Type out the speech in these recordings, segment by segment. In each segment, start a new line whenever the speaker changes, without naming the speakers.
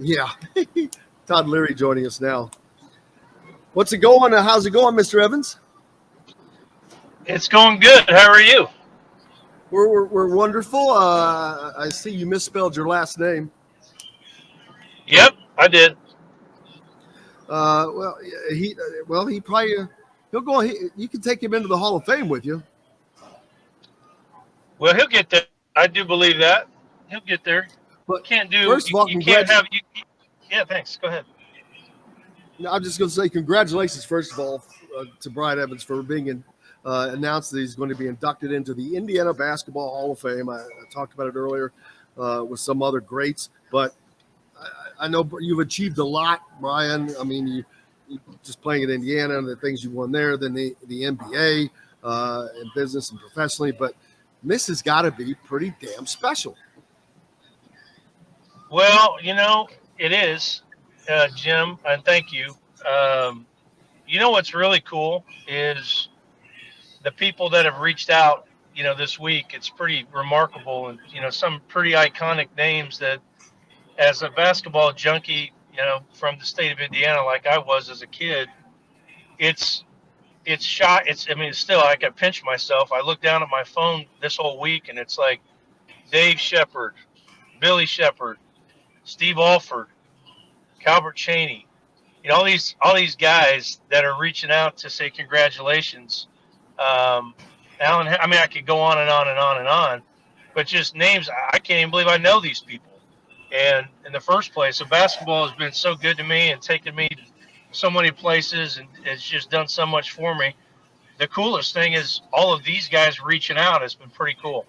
Yeah. Todd Leary joining us now. What's it going? How's it going, Mr. Evans?
It's going good. How are you?
We're wonderful. I see you misspelled your last name.
Yep, I did.
Well, he probably he'll go. You can take him into the Hall of Fame with you.
Well, he'll get there. I do believe that. He'll get there.
But
Can't do.
first of all,
You can't have. Yeah, thanks. Go ahead.
I'm just going to say congratulations, first of all, to Brian Evans for being announced that he's going to be inducted into the Indiana Basketball Hall of Fame. I talked about it earlier with some other greats, but I know you've achieved a lot, Brian. I mean, you just playing at Indiana and the things you won there, then the NBA in business and professionally, but this has got to be pretty damn special.
Well, it is, Jim, and thank you. Um, what's really cool is the people that have reached out. This week. It's pretty remarkable, and some pretty iconic names that, as a basketball junkie, from the state of Indiana, like I was as a kid, it's it's shot. It's I mean, it's still like I pinch myself. I look down at my phone this whole week, and it's like Dave Shepard, Billy Shepard, Steve Alford, Calbert Cheney. All these guys that are reaching out to say congratulations. Um, Alan, I mean, I could go on and on and on and on, but just names. I can't even believe I know these people. And in the first place, so basketball has been so good to me and taken me so many places, and it's just done so much for me. The coolest thing is all of these guys reaching out has been pretty cool.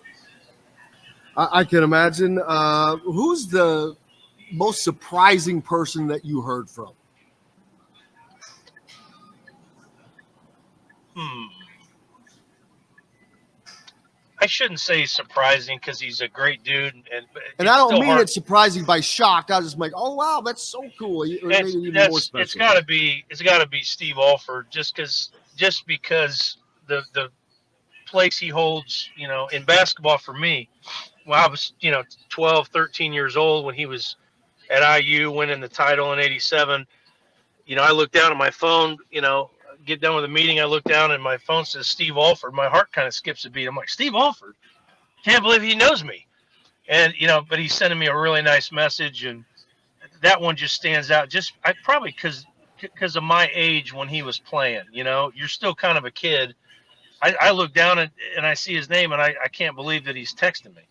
I can imagine. Who's the most surprising person that you heard from?
Hmm. I shouldn't say surprising because he's a great dude, but
And I
it's
don't
still
mean
hard.
it's surprising by shocked. I was just like, oh wow, that's so cool. Or maybe even more
It's
special.
got to be Steve Alford just because the place he holds, in basketball for me. When I was 12, 13 years old when he was at IU winning the title in '87. I look down at my phone, get done with the meeting. I look down and my phone says Steve Alford. My heart kind of skips a beat. I'm like, Steve Alford? Can't believe he knows me. And, but he's sending me a really nice message. And that one just stands out. I probably because of my age when he was playing, you're still kind of a kid. I look down and I see his name and I can't believe that he's texting me.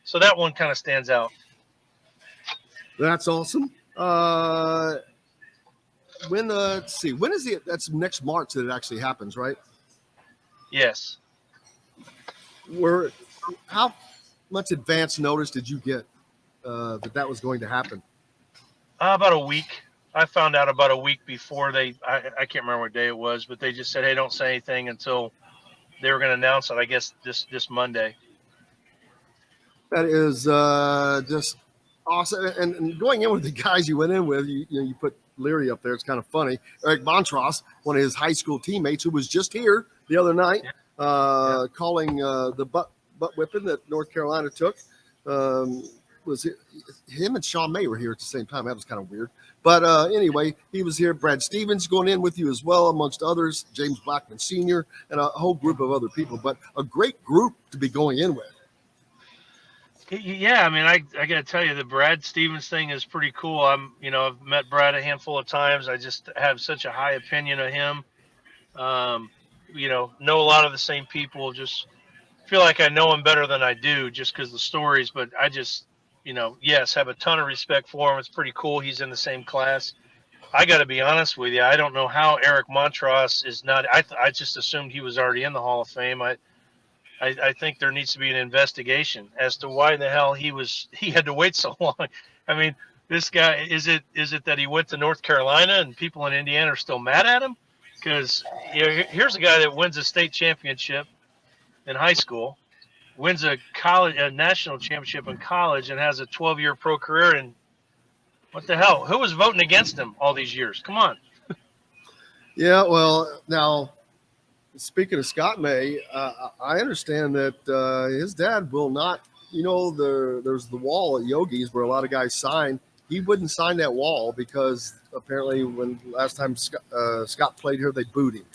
So that one kind of stands out.
That's awesome. Let's see, when is it? That's next March that it actually happens, right?
Yes.
Where how much advance notice did you get that was going to happen?
About a week. I found out about a week before I can't remember what day it was, but they just said, hey, don't say anything until they were going to announce it, I guess, this Monday.
That is just awesome. And going in with the guys you went in with, you put Leary up there. It's kind of funny. Eric Montross, one of his high school teammates, who was just here the other night,
Yeah. Yeah.
calling the butt whipping that North Carolina took. Um, was it, him and Sean May were here at the same time. That was kind of weird. But anyway, he was here. Brad Stevens going in with you as well, amongst others. James Blackman Sr. and a whole group of other people. But a great group to be going in with.
Yeah, I mean, I got to tell you, the Brad Stevens thing is pretty cool. I've met Brad a handful of times. I just have such a high opinion of him. Um, know a lot of the same people. Just feel like I know him better than I do just because the stories. But I just, yes, have a ton of respect for him. It's pretty cool. He's in the same class. I got to be honest with you. I don't know how Eric Montross is not. I just assumed he was already in the Hall of Fame. I think there needs to be an investigation as to why the hell he had to wait so long. I mean, this guy is it that he went to North Carolina and people in Indiana are still mad at him? Because here's a guy that wins a state championship in high school, wins a national championship in college, and has a 12-year pro career. And what the hell? Who was voting against him all these years? Come on.
Yeah, well, now speaking of Scott May, I understand that his dad will not. There's the wall at Yogi's where a lot of guys sign. he wouldn't sign that wall because apparently when last time Scott played here, they booed him.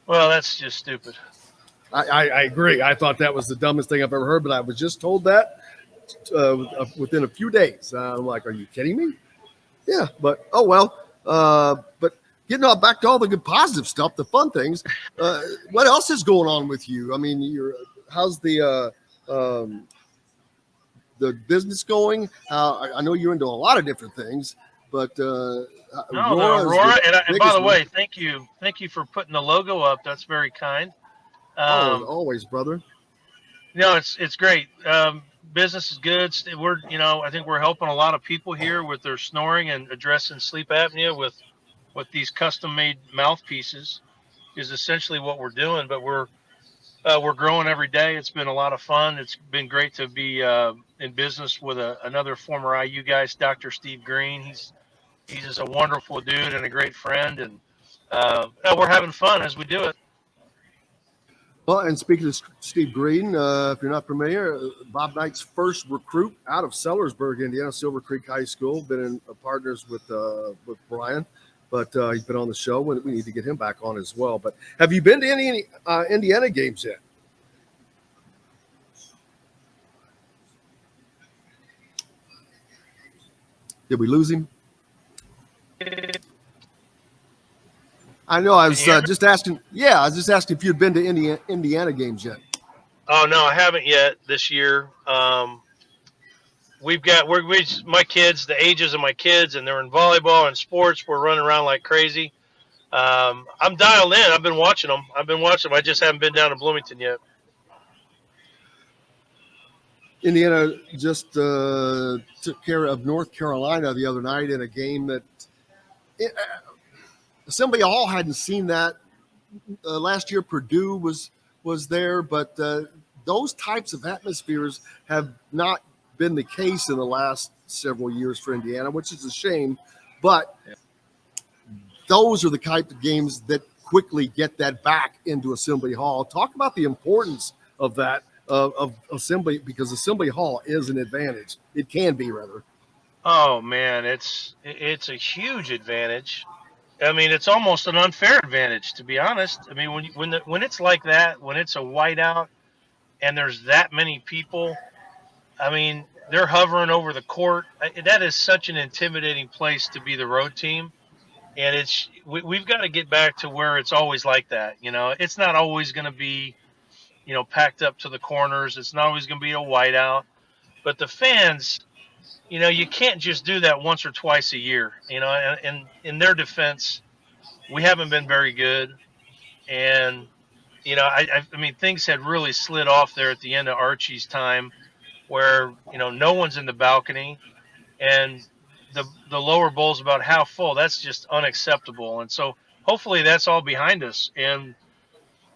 Well, that's just stupid.
I agree. I thought that was the dumbest thing I've ever heard, but I was just told that within a few days. I'm like, are you kidding me? Yeah, but oh well. But getting back to all the good positive stuff, the fun things. What else is going on with you? I mean, how's the business going? I know you're into a lot of different things, but
No, the
Aurora,
Aurora, and by the way, thank you for putting the logo up. That's very kind.
Always, brother.
No, it's great. Business is good. We're, I think we're helping a lot of people here with their snoring and addressing sleep apnea with these custom made mouthpieces is essentially what we're doing. But we're growing every day. It's been a lot of fun. It's been great to be in business with another former IU guy, Dr. Steve Green. He's just a wonderful dude and a great friend, and we're having fun as we do it.
Well, and speaking of Steve Green, if you're not familiar, Bob Knight's first recruit out of Sellersburg, Indiana, Silver Creek High School, been in partners with Brian, but he's been on the show. We need to get him back on as well. But have you been to any Indiana games yet? Did we lose him? I know. I was just asking. Yeah, I was just asking if you'd been to Indiana games yet.
Oh no, I haven't yet this year. We've got my kids, the ages of my kids, and they're in volleyball and sports. We're running around like crazy. I'm dialed in. I've been watching them. I just haven't been down to Bloomington yet.
Indiana just took care of North Carolina the other night in a game that Assembly Hall hadn't seen that. Last year Purdue was there, but those types of atmospheres have not been the case in the last several years for Indiana, which is a shame. But those are the type of games that quickly get that back into Assembly Hall. Talk about the importance of that, of Assembly, because Assembly Hall is an advantage. It can be, rather.
Oh man, it's a huge advantage. I mean, it's almost an unfair advantage, to be honest. I mean, when it's like that, when it's a whiteout and there's that many people, I mean, they're hovering over the court. That is such an intimidating place to be the road team, and we've got to get back to where it's always like that. It's not always going to be, packed up to the corners. It's not always going to be a whiteout, but the fans, you can't just do that once or twice a year. And in their defense, we haven't been very good, and I mean, things had really slid off there at the end of Archie's time, where no one's in the balcony, and the lower bowl's about half full. That's just unacceptable. And so hopefully that's all behind us, and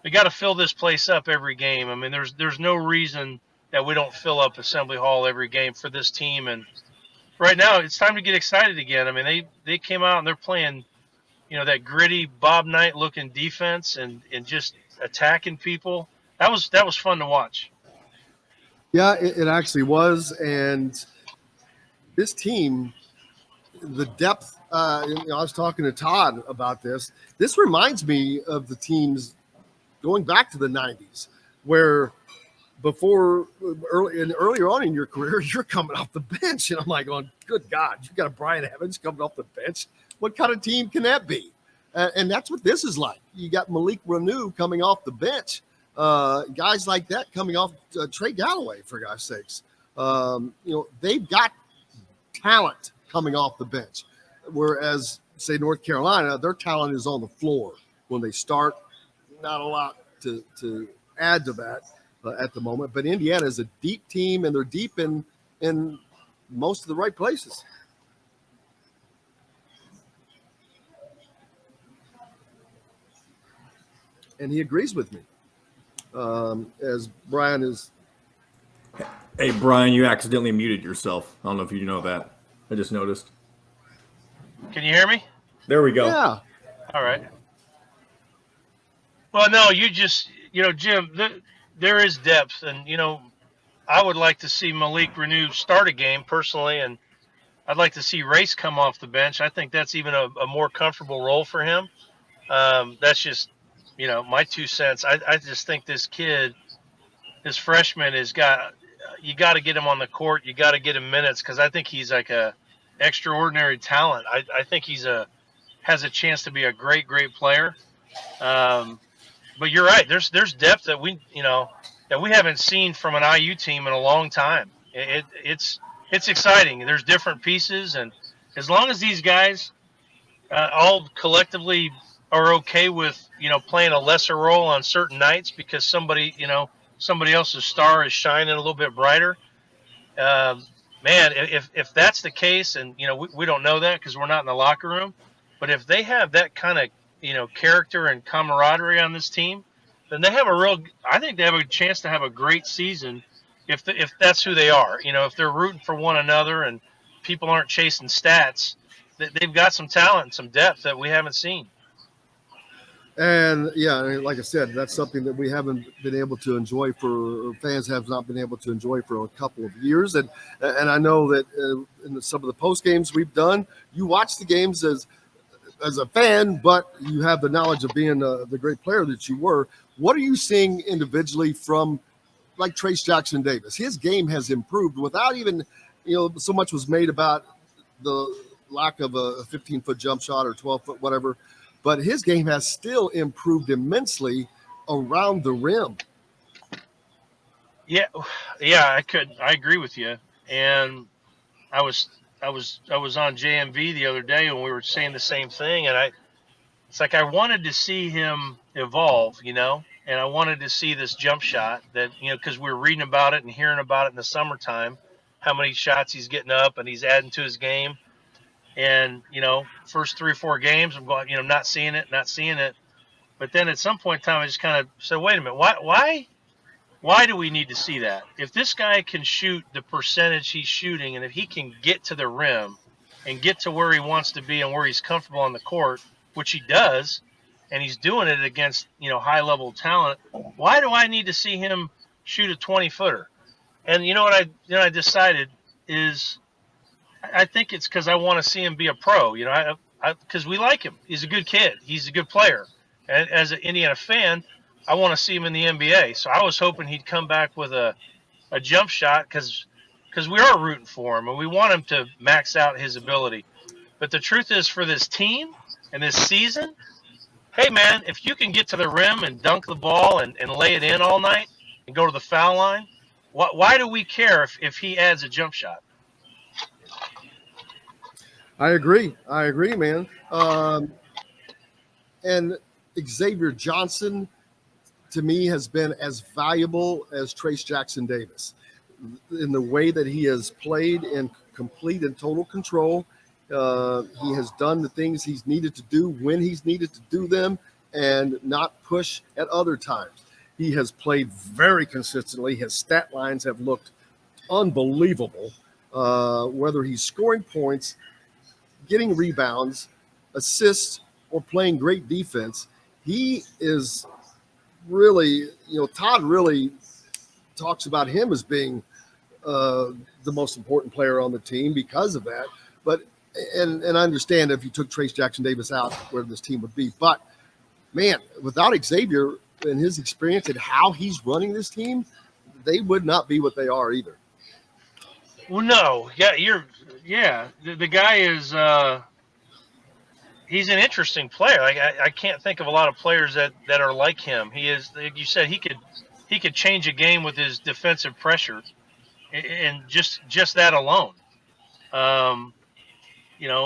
we got to fill this place up every game. I mean, there's no reason that we don't fill up Assembly Hall every game for this team. And right now it's time to get excited again. I mean, they came out and they're playing, that gritty Bob Knight looking defense and just attacking people. That was fun to watch.
Yeah, it actually was. And this team, the depth, I was talking to Todd about this. This reminds me of the teams going back to the 90s, where earlier on in your career, you're coming off the bench. And I'm like, going, good God, you got a Brian Evans coming off the bench. What kind of team can that be? And that's what this is like. You got Malik Renew coming off the bench. Guys like that coming off, Trey Galloway, for God's sakes. They've got talent coming off the bench. Whereas, say, North Carolina, their talent is on the floor when they start. Not a lot to add to that at the moment. But Indiana is a deep team, and they're deep in most of the right places. And he agrees with me. As Brian is.
Hey, Brian, you accidentally muted yourself. I don't know if you know that. I just noticed.
Can you hear me?
There we go.
Yeah.
All right. Well, no, you just, Jim, there is depth. And, I would like to see Malik Renew start a game personally, and I'd like to see Race come off the bench. I think that's even a more comfortable role for him. That's just, my 2 cents. I just think this kid, this freshman, has got. You got to get him on the court. You got to get him minutes because I think he's like a extraordinary talent. I think has a chance to be a great player. Um, but you're right. There's depth that we haven't seen from an IU team in a long time. It's exciting. There's different pieces, and as long as these guys all collectively are okay with playing a lesser role on certain nights because somebody else's star is shining a little bit brighter. Um, Man, if that's the case, and we don't know that because we're not in the locker room, but if they have that kind of character and camaraderie on this team, then they have I think they have a chance to have a great season if that's who they are. If they're rooting for one another and people aren't chasing stats, they've got some talent and some depth that we haven't seen.
And yeah, like I said, that's something that we haven't been able to enjoy fans have not been able to enjoy for a couple of years. And I know that in some of the post games we've done, you watch the games as a fan, but you have the knowledge of being the great player that you were. What are you seeing individually from like Trace Jackson Davis? His game has improved without even, so much was made about the lack of a 15-foot jump shot or 12-foot, whatever. But his game has still improved immensely around the rim.
Yeah, I agree with you. And I was on JMV the other day when we were saying the same thing, and it's like I wanted to see him evolve, and I wanted to see this jump shot that because we were reading about it and hearing about it in the summertime, how many shots he's getting up and he's adding to his game. And first 3 or 4 games, I'm going, not seeing it. But then at some point in time, I just kind of said, wait a minute, why do we need to see that? If this guy can shoot the percentage he's shooting, and if he can get to the rim and get to where he wants to be and where he's comfortable on the court, which he does, and he's doing it against high level talent, why do I need to see him shoot a 20-footer? And what I decided is I think it's because I want to see him be a pro. Because we like him. He's a good kid. He's a good player. And as an Indiana fan, I want to see him in the NBA. So I was hoping he'd come back with a jump shot because we are rooting for him and we want him to max out his ability. But the truth is, for this team and this season, hey, man, if you can get to the rim and dunk the ball and lay it in all night and go to the foul line, why do we care if he adds a jump shot?
I agree, man. And Xavier Johnson, to me, has been as valuable as Trace Jackson Davis in the way that he has played in complete and total control. He has done the things he's needed to do when he's needed to do them and not push at other times. He has played very consistently. His stat lines have looked unbelievable, whether he's scoring points, getting rebounds, assists, or playing great defense. He is really, Todd really talks about him as being the most important player on the team because of that. But and I understand if you took Trace Jackson Davis out, where this team would be. But man, without Xavier and his experience and how he's running this team, they would not be what they are either.
Well, no, the guy is he's an interesting player. Like I can't think of a lot of players that are like him. He is, like you said, he could change a game with his defensive pressure, and just that alone.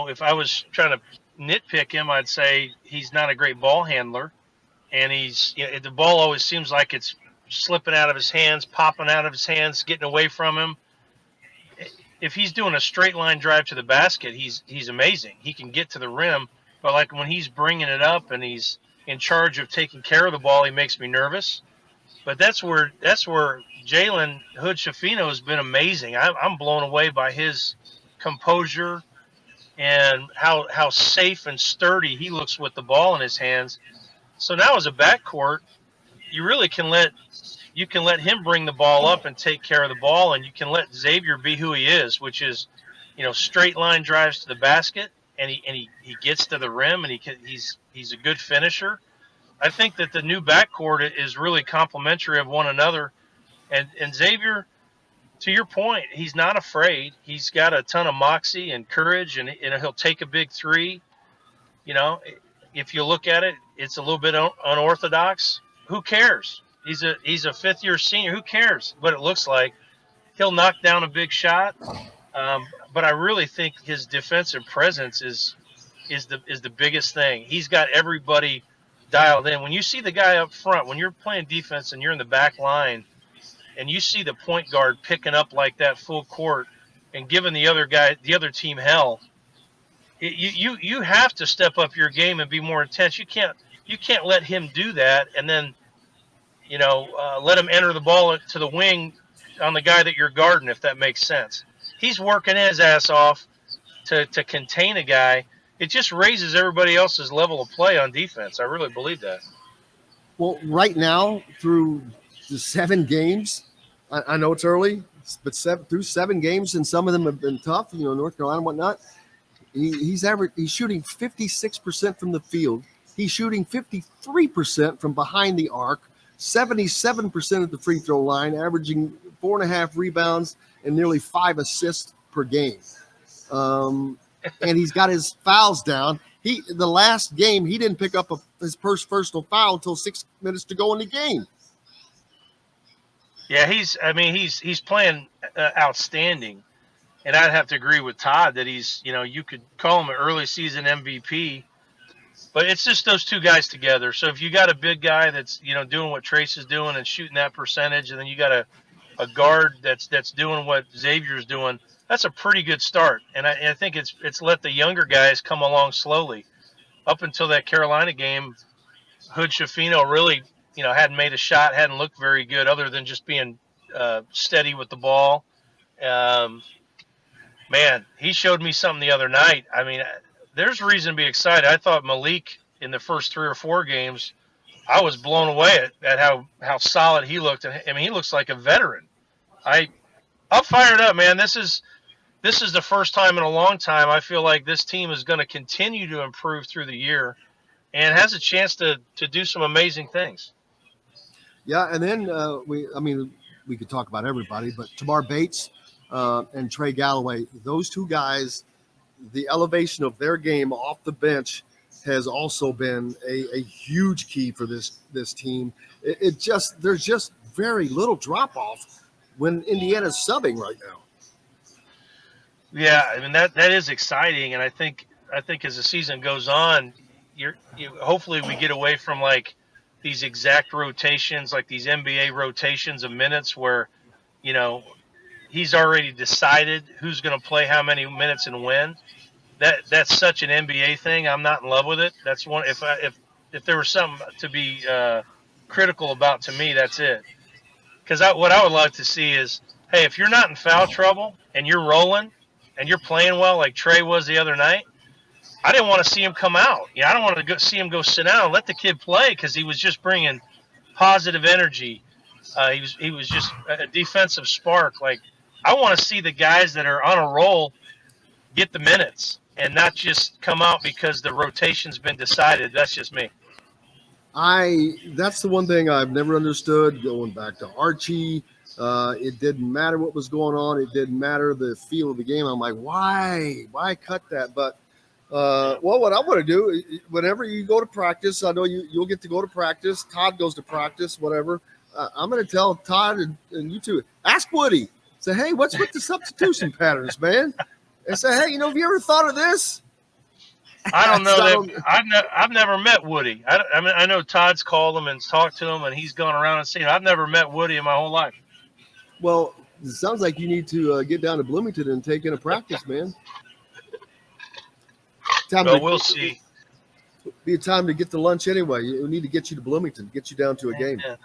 If I was trying to nitpick him, I'd say he's not a great ball handler, and the ball always seems like it's slipping out of his hands, popping out of his hands, getting away from him. If he's doing a straight line drive to the basket, he's amazing. He can get to the rim, but like when he's bringing it up and he's in charge of taking care of the ball, he makes me nervous. But that's where Jalen Hood-Schifino has been amazing. I'm blown away by his composure and how safe and sturdy he looks with the ball in his hands. So now as a backcourt, you really can let you can let him bring the ball up and take care of the ball, and you can let Xavier be who he is, which is, straight line drives to the basket, and he gets to the rim, and he's a good finisher. I think that the new backcourt is really complementary of one another, and Xavier, to your point, he's not afraid. He's got a ton of moxie and courage, and he'll take a big three. If you look at it, it's a little bit unorthodox. Who cares? He's a fifth-year senior. Who cares what it looks like? He'll knock down a big shot. But I really think his defensive presence is the biggest thing. He's got everybody dialed in. When you see the guy up front, when you're playing defense and you're in the back line, and you see the point guard picking up like that full court and giving the other team hell, you have to step up your game and be more intense. You can't let him do that and then let him enter the ball to the wing on the guy that you're guarding, if that makes sense. He's working his ass off to contain a guy. It just raises everybody else's level of play on defense. I really believe that.
Well, right now, through the 7 games, I know it's early, but through 7 games, and some of them have been tough, North Carolina and whatnot, he's shooting 56% from the field. He's shooting 53% from behind the arc, 77% at the free throw line, averaging 4.5 rebounds and nearly 5 assists per game. And he's got his fouls down. The last game, he didn't pick up his first personal foul until 6 minutes to go in the game.
Yeah, he's playing outstanding, and I'd have to agree with Todd that he's, you could call him an early season MVP, but it's just those two guys together. So if you got a big guy that's, doing what Trace is doing and shooting that percentage, and then you got a guard that's doing what Xavier's doing, that's a pretty good start. And I think it's let the younger guys come along slowly. Up until that Carolina game, Hood Schifino really, hadn't made a shot, hadn't looked very good other than just being steady with the ball. Man, he showed me something the other night. I mean, there's reason to be excited. I thought Malik in the first 3 or 4 games, I was blown away at how solid he looked. I mean, he looks like a veteran. I'm fired up, man. This is the first time in a long time I feel like this team is going to continue to improve through the year and has a chance to do some amazing things.
Yeah, and then we could talk about everybody, but Tamar Bates and Trey Galloway, those two guys, the elevation of their game off the bench has also been a huge key for this team. There's just very little drop off when Indiana's subbing right now.
Yeah, I mean that is exciting, and I think as the season goes on, hopefully we get away from like these exact rotations, like these NBA rotations of minutes where, he's already decided who's going to play how many minutes and when. That's such an NBA thing. I'm not in love with it. That's one. If there was something to be critical about, to me, that's it. Because what I would love to see is, hey, if you're not in foul trouble and you're rolling and you're playing well like Trey was the other night, I didn't want to see him come out. I don't want to see him go sit down. Let the kid play because he was just bringing positive energy. He was just a defensive spark. Like, I want to see the guys that are on a roll get the minutes and not just come out because the rotation's been decided. That's just me.
That's the one thing I've never understood going back to Archie. It didn't matter what was going on. It didn't matter the feel of the game. I'm like, why cut that? But what I want to do, whenever you go to practice, I know you'll get to go to practice. Todd goes to practice, whatever. I'm going to tell Todd and you two, ask Woody. Say, hey, what's with the substitution patterns, man? And say, hey, have you ever thought of this?
I don't know that. I've never met Woody. I know Todd's called him and talked to him, and he's gone around and seen him. I've never met Woody in my whole life.
Well, it sounds like you need to get down to Bloomington and take in a practice, man.
We'll see.
Be a time to get to lunch anyway. We need to get you to Bloomington, get you down to a game.
Yeah.